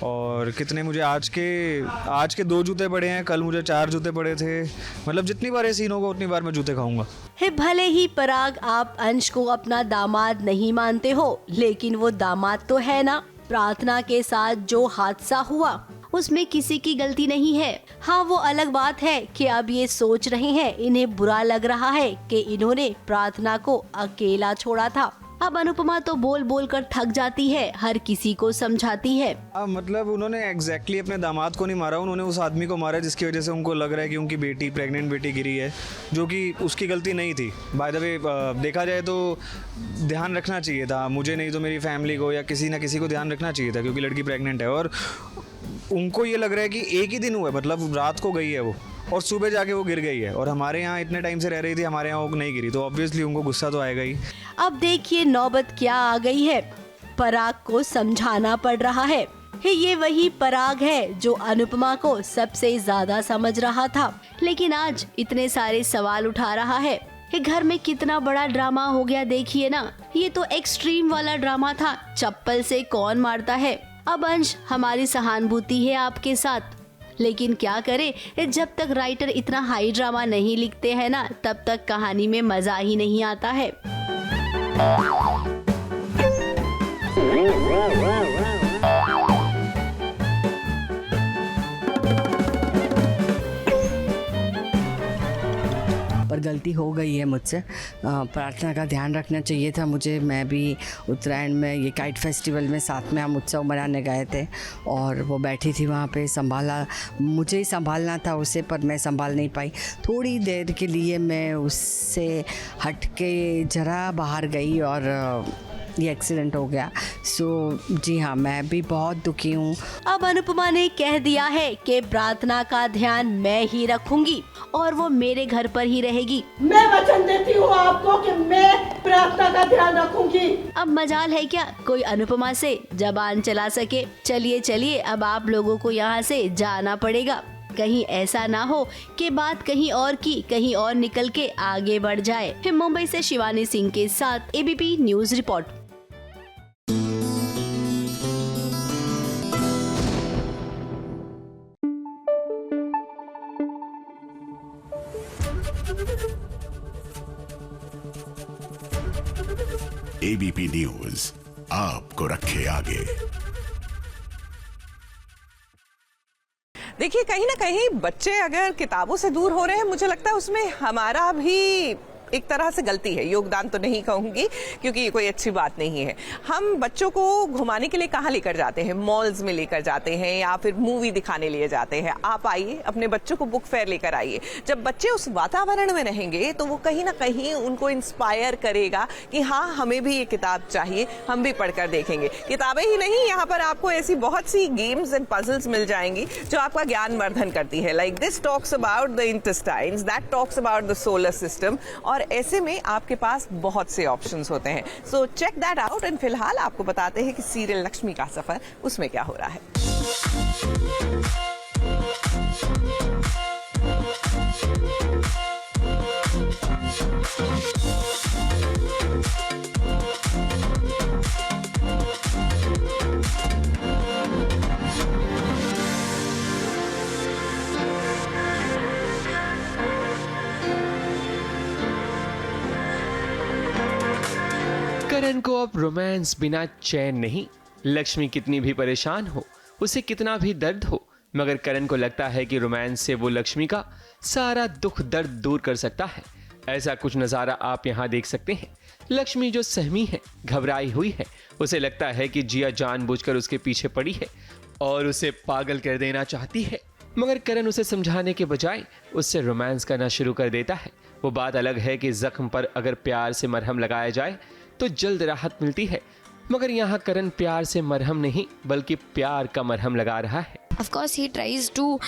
और कितने मुझे आज के 2 जूते पड़े हैं, कल मुझे 4 जूते पड़े थे। मतलब जितनी बार ये सीन होगा उतनी बार मैं जूते खाऊंगा। भले ही पराग आप अंश को अपना दामाद नहीं मानते हो, लेकिन वो दामाद तो है ना। प्रार्थना के साथ जो हादसा हुआ उसमें किसी की गलती नहीं है। हाँ, वो अलग बात है कि अब ये सोच रहे हैं, इन्हें बुरा लग रहा है कि इन्होंने प्रार्थना को अकेला छोड़ा था। अब अनुपमा तो बोल बोल कर थक जाती है, हर किसी को समझाती है। मतलब उन्होंने एग्जैक्टली अपने दामाद को नहीं मारा, उन्होंने उस आदमी को मारा जिसकी वजह से उनको लग रहा है कि उनकी बेटी, प्रेग्नेंट बेटी गिरी है, जो कि उसकी गलती नहीं थी। बाय द वे देखा जाए तो ध्यान रखना चाहिए था, मुझे नहीं तो मेरी फैमिली को या किसी ना किसी को ध्यान रखना चाहिए था, क्योंकि लड़की प्रेग्नेंट है। और उनको ये लग रहा है कि एक ही दिन हुआ है, मतलब रात को गई है वो और सुबह जाके वो गिर गई है, और हमारे यहाँ इतने टाइम से रह रही थी, हमारे यहाँ वो नहीं गिरी, तो ऑब्वियसली उनको गुस्सा तो आएगा ही। अब देखिए नौबत क्या आ गई है, पराग को समझाना पड़ रहा है। ये वही पराग है जो अनुपमा को सबसे ज्यादा समझ रहा था, लेकिन आज इतने सारे सवाल उठा रहा है। ये घर में कितना बड़ा ड्रामा हो गया देखिए ना। ये तो एक्सट्रीम वाला ड्रामा था, चप्पल से कौन मारता है। अब अंश हमारी सहानुभूति है आपके साथ, लेकिन क्या करें, जब तक राइटर इतना हाई ड्रामा नहीं लिखते हैं ना, तब तक कहानी में मजा ही नहीं आता है। पर गलती हो गई है मुझसे, प्रार्थना का ध्यान रखना चाहिए था मुझे। मैं भी उत्तरायण में ये काइट फेस्टिवल में साथ में हम उत्सव मनाने गए थे और वो बैठी थी वहाँ पे, संभाला, मुझे ही संभालना था उसे, पर मैं संभाल नहीं पाई। थोड़ी देर के लिए मैं उससे हट के ज़रा बाहर गई और ये एक्सीडेंट हो गया। सो जी हाँ, मैं भी बहुत दुखी हूँ। अब अनुपमा ने कह दिया है कि प्रार्थना का ध्यान मैं ही रखूंगी और वो मेरे घर पर ही रहेगी। मैं वचन देती हूँ आपको कि मैं प्रार्थना का ध्यान रखूंगी। अब मजाल है क्या कोई अनुपमा से जबान चला सके। चलिए चलिए, अब आप लोगों को यहाँ से जाना पड़ेगा। कहीं ऐसा ना हो कि बात कहीं और की कहीं और निकल के आगे बढ़ जाए। फिर मुंबई से शिवानी सिंह के साथ ABP news report. ABP news आपको रखे आगे। देखिए, कहीं ना कहीं बच्चे अगर किताबों से दूर हो रहे हैं, मुझे लगता है उसमें हमारा भी एक तरह से गलती है। योगदान तो नहीं कहूंगी क्योंकि ये कोई अच्छी बात नहीं है। हम बच्चों को घुमाने के लिए कहाँ लेकर जाते हैं? मॉल्स में लेकर जाते हैं या फिर मूवी दिखाने लिए जाते हैं। आप आइए, अपने बच्चों को बुक फेयर लेकर आइए। जब बच्चे उस वातावरण में रहेंगे तो वो कहीं ना कहीं उनको इंस्पायर करेगा कि हाँ, हमें भी ये किताब चाहिए, हम भी पढ़कर देखेंगे। किताबें ही नहीं, यहाँ पर आपको ऐसी बहुत सी गेम्स एंड पजल्स मिल जाएंगी जो आपका ज्ञान वर्धन करती है। Like this talks about the intestines, that talks about the solar system, और ऐसे में आपके पास बहुत से ऑप्शंस होते हैं। So check that out. And फिलहाल आपको बताते हैं कि सीरियल लक्ष्मी का सफर, उसमें क्या हो रहा है। करण को अब रोमांस बिना चैन नहीं। लक्ष्मी कितनी भी परेशान हो, उसे कितना भी दर्द हो, मगर करण को लगता है कि रोमांस से वो लक्ष्मी का सारा दुख दर्द दूर कर सकता है। ऐसा कुछ नज़ारा आप यहाँ देख सकते हैं। लक्ष्मी जो सहमी है, घबराई हुई है, उसे लगता है कि जिया जानबूझकर उसके पीछे पड़ी है और उसे पागल कर देना चाहती है, मगर करण उसे समझाने के बजाय उससे रोमांस करना शुरू कर देता है। वो बात अलग है कि जख्म पर अगर प्यार से मरहम लगाया जाए तो जल्द राहत मिलती है, मगर यहाँ करण प्यार से मरहम नहीं बल्कि प्यार का मरहम लगा रहा है। Of course he tries to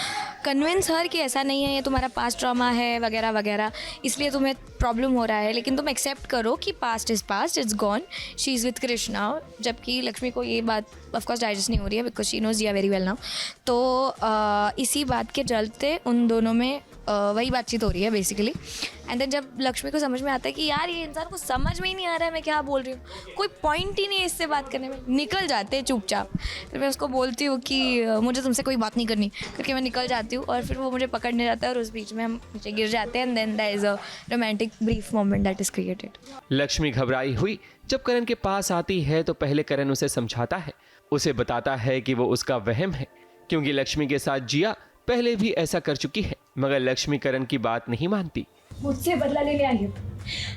convince her कि ऐसा नहीं है, ये तुम्हारा पास्ट ट्रॉमा है वगैरह वगैरह, इसलिए तुम्हें प्रॉब्लम हो रहा है, लेकिन तुम एक्सेप्ट करो कि past is past, it's gone, she is with Krishna. जबकि लक्ष्मी को ये बात ऑफ कोर्स डाइजेस्ट नहीं हो रही है because she knows Jiya very well now. तो इसी बात के चलते उन दोनों में वही बातचीत हो रही है बेसिकली। एंड देन जब लक्ष्मी को समझ में आता है कि यार ये इंसान को समझ में ही नहीं आ रहा है मैं क्या बोल रही हूँ, कोई पॉइंट ही नहीं है इससे बात करने में, निकल जाते हैं चुपचाप। फिर मैं उसको बोलती हूँ कि मुझे तुमसे कोई बात नहीं करनी, करके मैं निकल जाती हूँ और फिर वो मुझे पकड़ने जाता है और उस बीच में हम नीचे गिर जाते हैं। And then there is a romantic brief moment that is created. Lakshmi घबराई हुई जब करण के पास आती है तो पहले करण उसे समझाता है, उसे बताता है कि वो उसका वहम है, क्योंकि लक्ष्मी के साथ जिया पहले भी ऐसा कर चुकी है, मगर लक्ष्मी करण की बात नहीं मानती। मुझसे बदला लेने आई है,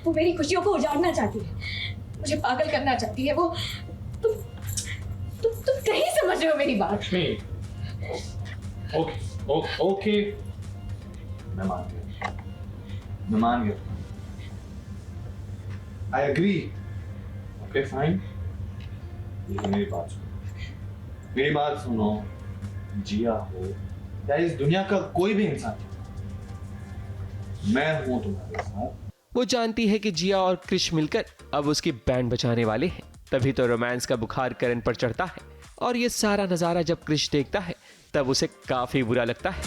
वो मेरी खुशियों को उजाड़ना चाहती है, मुझे पागल करना चाहती है। वो तुम नहीं समझ रहे हो मेरी बात। ओके मैं मान गया, आई एग्री, ओके फाइन। लेकिन मेरी बात सुनो, जिया हो या इस दुनिया का कोई भी इंसान, मैं हूं तुम्हारे साथ। वो जानती है कि जिया और कृष मिलकर अब उसकी बैंड बजाने वाले हैं। तभी तो रोमांस का बुखार करण पर चढ़ता है और ये सारा नजारा जब कृष देखता है तब उसे काफी बुरा लगता है।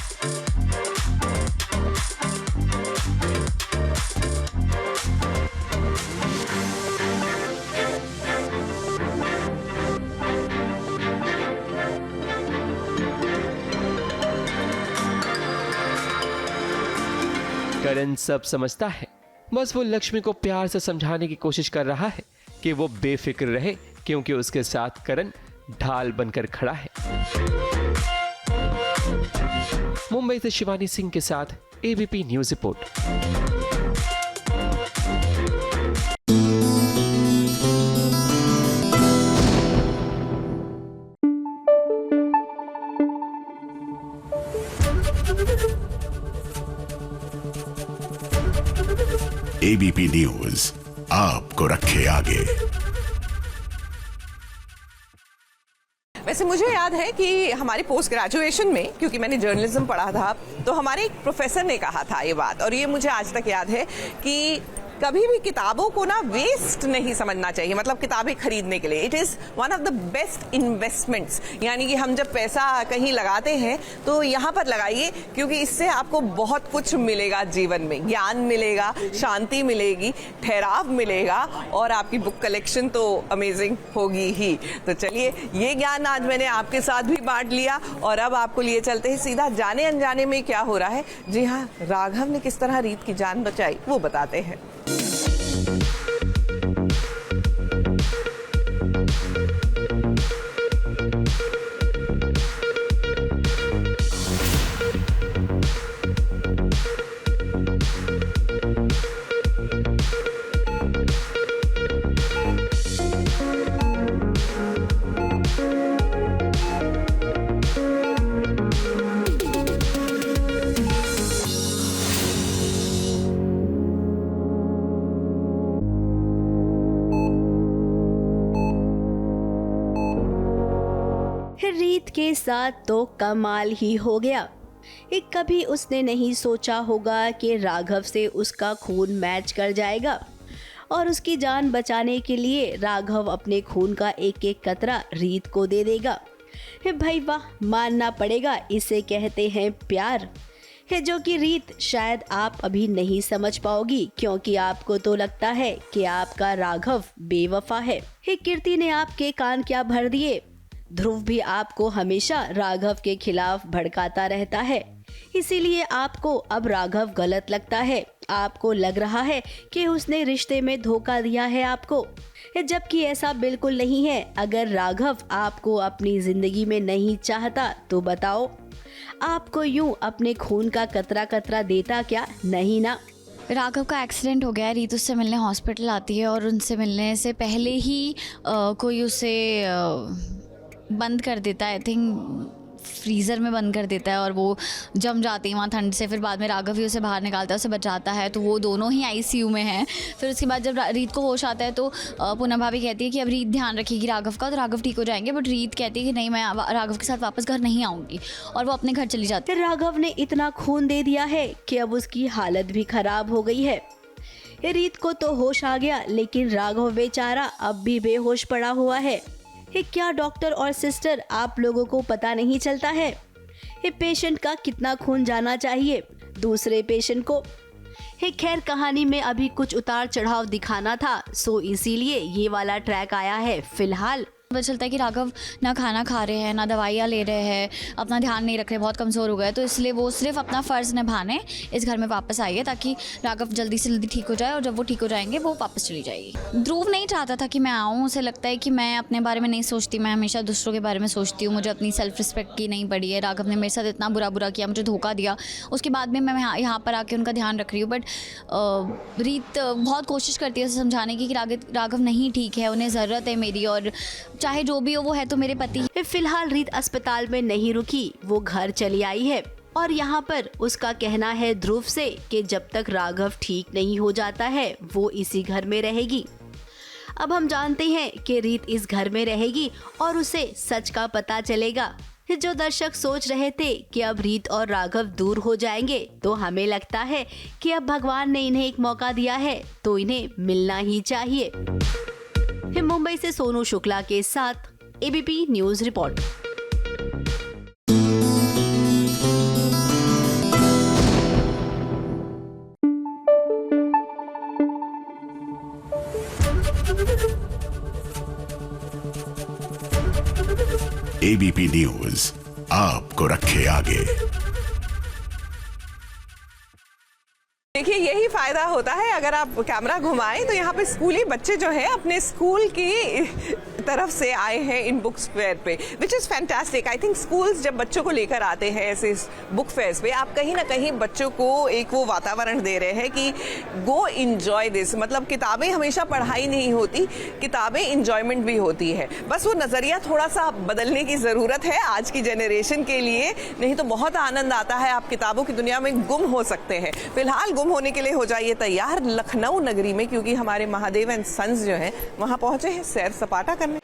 करण सब समझता है, बस वो लक्ष्मी को प्यार से समझाने की कोशिश कर रहा है कि वो बेफिक्र रहे, क्योंकि उसके साथ करण ढाल बनकर खड़ा है। मुंबई से शिवानी सिंह के साथ ABP news report. ABP news आपको रखे आगे। वैसे मुझे याद है कि हमारी पोस्ट ग्रेजुएशन में, क्योंकि मैंने जर्नलिज्म पढ़ा था, तो हमारे एक प्रोफेसर ने कहा था ये बात, और ये मुझे आज तक याद है कि कभी भी किताबों को ना वेस्ट नहीं समझना चाहिए, मतलब किताबें खरीदने के लिए। It is one of the best investments, यानी कि हम जब पैसा कहीं लगाते हैं तो यहाँ पर लगाइए, क्योंकि इससे आपको बहुत कुछ मिलेगा जीवन में। ज्ञान मिलेगा, शांति मिलेगी, ठहराव मिलेगा, और आपकी बुक कलेक्शन तो अमेजिंग होगी ही। तो चलिए, ये ज्ञान आज मैंने आपके साथ भी बांट लिया, और अब आपको लिए चलते हैं सीधा जाने अनजाने में क्या हो रहा है। जी हाँ, राघव ने किस तरह रीत की जान बचाई वो बताते हैं। रीत के साथ तो कमाल ही हो गया। एक कभी उसने नहीं सोचा होगा कि राघव से उसका खून मैच कर जाएगा, और उसकी जान बचाने के लिए राघव अपने खून का एक एक कतरा रीत को दे देगा। भाई वाह, मानना पड़ेगा, इसे कहते हैं प्यार है, जो कि रीत शायद आप अभी नहीं समझ पाओगी, क्योंकि आपको तो लगता है कि आपका राघव बेवफा है। कीर्ति ने आपके कान क्या भर दिए। ध्रुव भी आपको हमेशा राघव के खिलाफ भड़काता रहता है, इसीलिए आपको अब राघव गलत लगता है। आपको लग रहा है कि उसने रिश्ते में धोखा दिया है आपको, जबकि ऐसा बिल्कुल नहीं है। अगर राघव आपको अपनी जिंदगी में नहीं चाहता तो बताओ, आपको यूं अपने खून का कतरा कतरा देता क्या? नहीं ना। राघव का एक्सीडेंट हो गया, रीत उससे मिलने हॉस्पिटल आती है, और उनसे मिलने से पहले ही कोई उसे बंद कर देता है, आई थिंक फ्रीज़र में बंद कर देता है, और वो जम जाती है वहाँ ठंड से। फिर बाद में राघव ही उसे बाहर निकालता है, उसे बचाता है, तो वो दोनों ही आईसीयू में हैं। फिर उसके बाद जब रीत को होश आता है तो पूनम भाभी कहती है कि अब रीत ध्यान रखेगी राघव का, तो राघव ठीक हो जाएंगे। बट रीत कहती है कि नहीं, मैं राघव के साथ वापस घर नहीं आऊँगी, और वो अपने घर चली जाती है। राघव ने इतना खून दे दिया है कि अब उसकी हालत भी खराब हो गई है। रीत को तो होश आ गया, लेकिन राघव बेचारा अब भी बेहोश पड़ा हुआ है। क्या डॉक्टर और सिस्टर, आप लोगों को पता नहीं चलता है ये पेशेंट का कितना खून जाना चाहिए दूसरे पेशेंट को? खैर, कहानी में अभी कुछ उतार चढ़ाव दिखाना था, सो इसीलिए ये वाला ट्रैक आया है। फिलहाल पता चलता है कि राघव ना खाना खा रहे हैं, ना दवाइयाँ ले रहे हैं, अपना ध्यान नहीं रख रहे, बहुत कमज़ोर हो गए, तो इसलिए वो सिर्फ अपना फ़र्ज़ निभाने इस घर में वापस आई है, ताकि राघव जल्दी से जल्दी ठीक हो जाए, और जब वो ठीक हो जाएंगे वो वापस चली जाएगी। ध्रुव नहीं चाहता था कि मैं आऊँ, उसे लगता है कि मैं अपने बारे में नहीं सोचती, मैं हमेशा दूसरों के बारे में सोचती हूँ, मुझे अपनी सेल्फ रिस्पेक्ट की नहीं पड़ी है। राघव ने मेरे साथ इतना बुरा किया, मुझे धोखा दिया, उसके बाद में मैं यहाँ पर आके उनका ध्यान रख रही हूँ। बट रीत बहुत कोशिश करती है उसे समझाने की कि राघव नहीं ठीक है, उन्हें ज़रूरत है मेरी, और चाहे जो भी हो वो है तो मेरे पति। फिलहाल रीत अस्पताल में नहीं रुकी, वो घर चली आई है, और यहाँ पर उसका कहना है ध्रुव से कि जब तक राघव ठीक नहीं हो जाता है वो इसी घर में रहेगी। अब हम जानते हैं कि रीत इस घर में रहेगी और उसे सच का पता चलेगा। जो दर्शक सोच रहे थे कि अब रीत और राघव दूर हो जाएंगे, तो हमें लगता है कि अब भगवान ने इन्हें एक मौका दिया है तो इन्हें मिलना ही चाहिए। मुंबई से सोनू शुक्ला के साथ ABP news report. ABP news आपको रखे आगे। देखिए यही फायदा होता है अगर आप कैमरा घुमाएं तो यहाँ पे स्कूली बच्चे जो है अपने स्कूल की तरफ से आए हैं इन बुक फेयर पे, which is fantastic. I think schools जब बच्चों को लेकर आते हैं ऐसे बुक फेयर्स पे, आप कहीं ना कहीं बच्चों को एक वो वातावरण दे रहे हैं कि गो इंजॉय दिस। मतलब किताबें हमेशा पढ़ाई नहीं होती, किताबें इंजॉयमेंट भी होती है। बस वो नज़रिया थोड़ा सा बदलने की ज़रूरत है आज की जनरेशन के लिए, नहीं तो बहुत आनंद आता है। आप किताबों की दुनिया में गुम हो सकते हैं। फिलहाल गुम होने के लिए हो जाइए तैयार लखनऊ नगरी में, क्योंकि हमारे महादेव एंड सन्स जो हैं वहाँ पहुँचे हैं सैर सपाटा करने।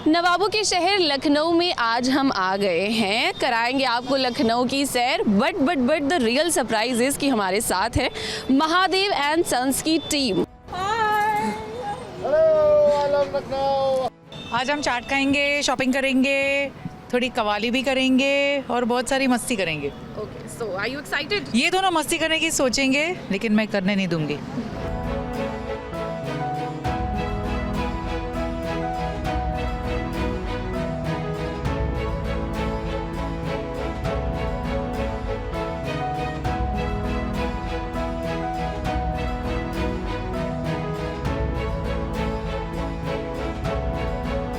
नवाबों के शहर लखनऊ में आज हम आ गए हैं, कराएंगे आपको लखनऊ की सैर। But the real surprise is कि हमारे साथ है महादेव एंड सन्स की टीम। आज हम चाट खाएंगे, शॉपिंग करेंगे, थोड़ी कवाली भी करेंगे और बहुत सारी मस्ती करेंगे। Okay, so are you excited? ये दोनों मस्ती करने की सोचेंगे लेकिन मैं करने नहीं दूंगी।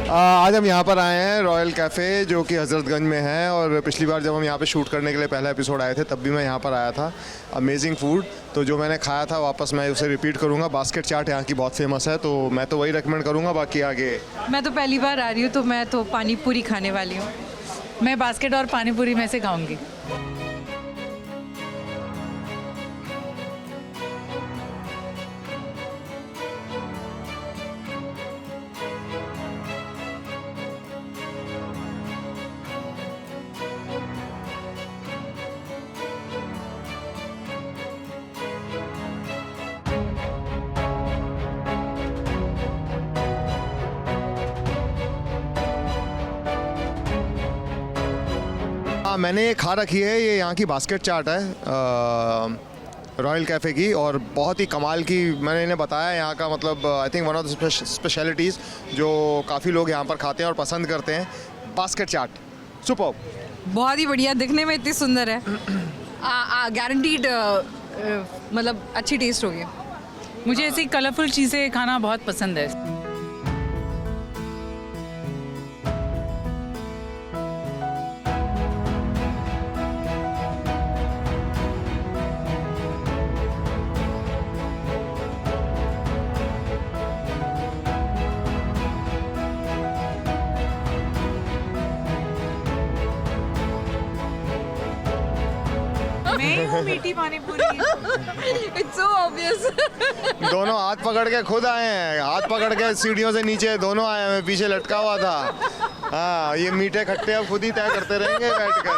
आज हम यहाँ पर आए हैं रॉयल कैफ़े जो कि हज़रतगंज में है, और पिछली बार जब हम यहाँ पे शूट करने के लिए पहला एपिसोड आए थे तब भी मैं यहाँ पर आया था। अमेजिंग फूड, तो जो मैंने खाया था वापस मैं उसे रिपीट करूँगा। बास्केट चाट यहाँ की बहुत फेमस है, तो मैं तो वही रेकमेंड करूँगा। बाकी आगे मैं तो पहली बार आ रही हूँ, तो मैं तो पानी पूरी खाने वाली हूँ। मैं बास्केट और पानी पूरी में से खाऊँगी। मैंने ये खा रखी है, ये यहाँ की बास्केट चाट है रॉयल कैफ़े की, और बहुत ही कमाल की। मैंने इन्हें बताया यहाँ का, मतलब I think one of the specialities जो काफ़ी लोग यहाँ पर खाते हैं और पसंद करते हैं, बास्केट चाट। सुपर, बहुत ही बढ़िया, दिखने में इतनी सुंदर है, गारंटीड मतलब अच्छी टेस्ट होगी। मुझे ऐसी कलरफुल चीज़ें खाना बहुत पसंद है। मीठी पानी पूरी। It's so obvious। दोनों हाथ पकड़ के खुद आए हैं, हाथ पकड़ के सीढ़ियों से नीचे दोनों आए हैं, पीछे लटका हुआ था। हाँ, ये मीठे खट्टे अब खुद ही तय करते रहेंगे बैठकर।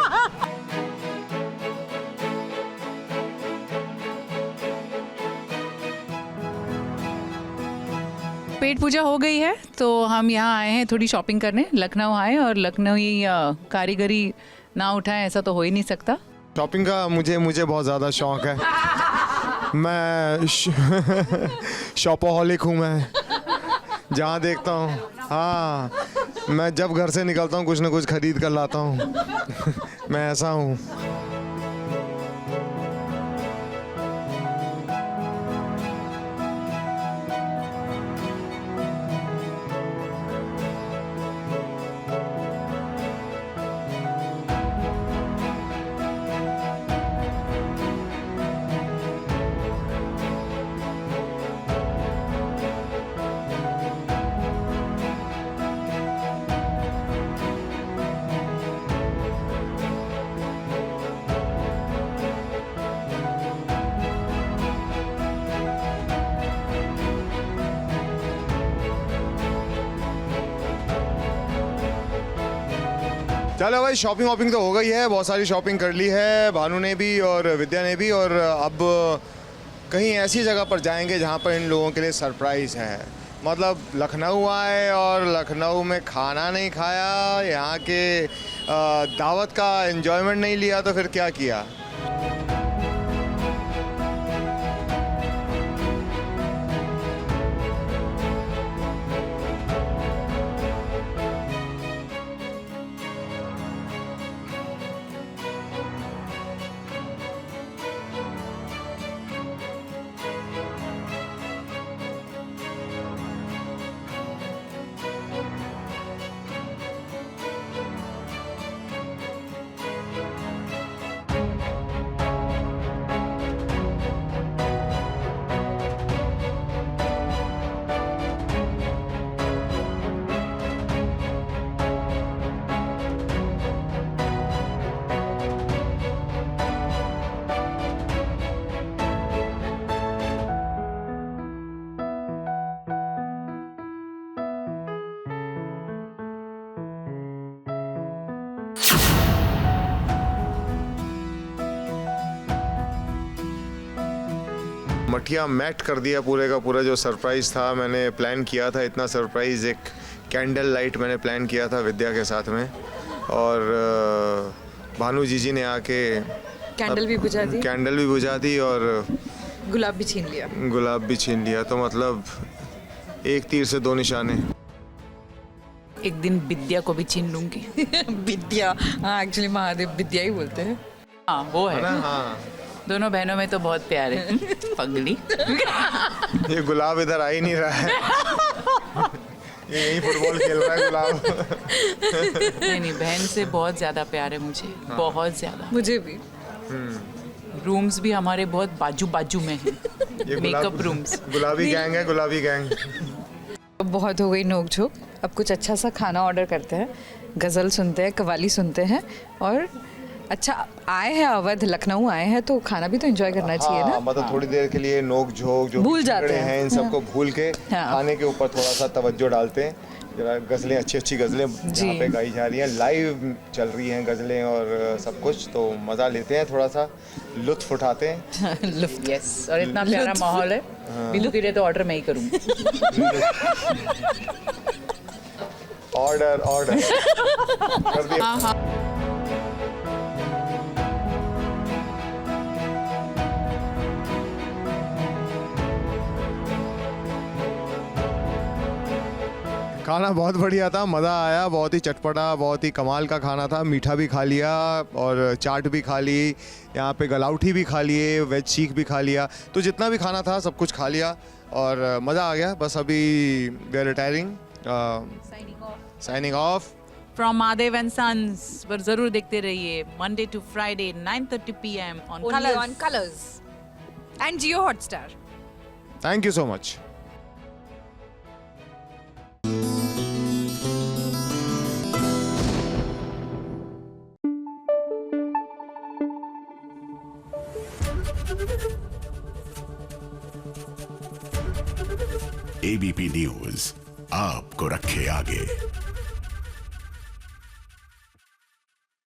पेट पूजा हो गई है तो हम यहाँ आए हैं थोड़ी शॉपिंग करने। लखनऊ आए और लखनऊ कारीगरी ना उठाएं ऐसा तो हो ही नहीं सकता। शॉपिंग का मुझे बहुत ज़्यादा शौक है। मैं शॉपोहॉलिक हूँ। मैं जहाँ देखता हूँ, हाँ, मैं जब घर से निकलता हूँ कुछ ना कुछ खरीद कर लाता हूँ। मैं ऐसा हूँ। चलो भाई, शॉपिंग वॉपिंग तो हो गई है, बहुत सारी शॉपिंग कर ली है भानु ने भी और विद्या ने भी, और अब कहीं ऐसी जगह पर जाएंगे जहाँ पर इन लोगों के लिए सरप्राइज़ है। मतलब लखनऊ आए और लखनऊ में खाना नहीं खाया, यहाँ के दावत का एंजॉयमेंट नहीं लिया, तो फिर क्या किया। मठिया मैट कर दिया पूरे का पूरा। जो सरप्राइज़ था मैंने प्लान किया था, इतना सरप्राइज़, एक कैंडल लाइट मैंने प्लान किया था विद्या के साथ में, और भानु जी ने आके कैंडल भी बुझा दी और गुलाब भी छीन लिया। तो मतलब एक तीर से दो निशाने। एक दिन विद्या को भी छीन लूंगी। विद्या, हाँ एक्चुअली महादेव विद्या ही बोलते हैं। हाँ वो है ना, हाँ दोनों बहनों में तो बहुत प्यार है। पगली। ये गुलाब इधर आ ही नहीं रहा है। ये यही फुटबॉल खेल रहा है गुलाब। नहीं, बहन से बहुत ज्यादा प्यार है मुझे, बहुत ज्यादा। मुझे भी। रूम्स भी हमारे बहुत बाजू बाजू में हैं। Makeup rooms. गुलाबी गैंग है, गुलाबी गैंग। बहुत हो गई नोक-झोंक, अब कुछ अच्छा सा खाना ऑर्डर करते हैं, गज़ल सुनते हैं, कव्वाली सुनते हैं, और अच्छा आए हैं अवध, लखनऊ आए हैं तो खाना भी तो एंजॉय करना चाहिए ना। मतलब थोड़ी देर के लिए नोक झोंक जो भूल जाते हैं, इन सबको भूल के खाने के ऊपर थोड़ा सा तवज्जो डालते हैं। जरा गज़लें, अच्छी गज़लें जहाँ पे गाई जा रही हैं, लाइव चल रही हैं गज़लें और सब कुछ, तो मज़ा लेते हैं, थोड़ा सा लुत्फ उठाते हैं। लुत्फ, यस। और इतना प्यारा माहौल है, बिल्लू के लिए तो ऑर्डर मैं ही करूँगी। ऑर्डर कर दिया। खाना बहुत बढ़िया था, मज़ा आया, बहुत ही चटपटा, बहुत ही कमाल का खाना था। मीठा भी खा लिया और चाट भी खा ली, यहाँ पे गलाउठी भी खा लिए, वेज सीख भी खा लिया, तो जितना भी खाना था सब कुछ खा लिया और मज़ा आ गया। बस अभी we are retiring, signing off from Mahadev and sons. पर जरूर देखते रहिए Monday to Friday 9:30 PM on Colors and Jio Hotstar. Thank you so much. ABP news आपको रखे आगे।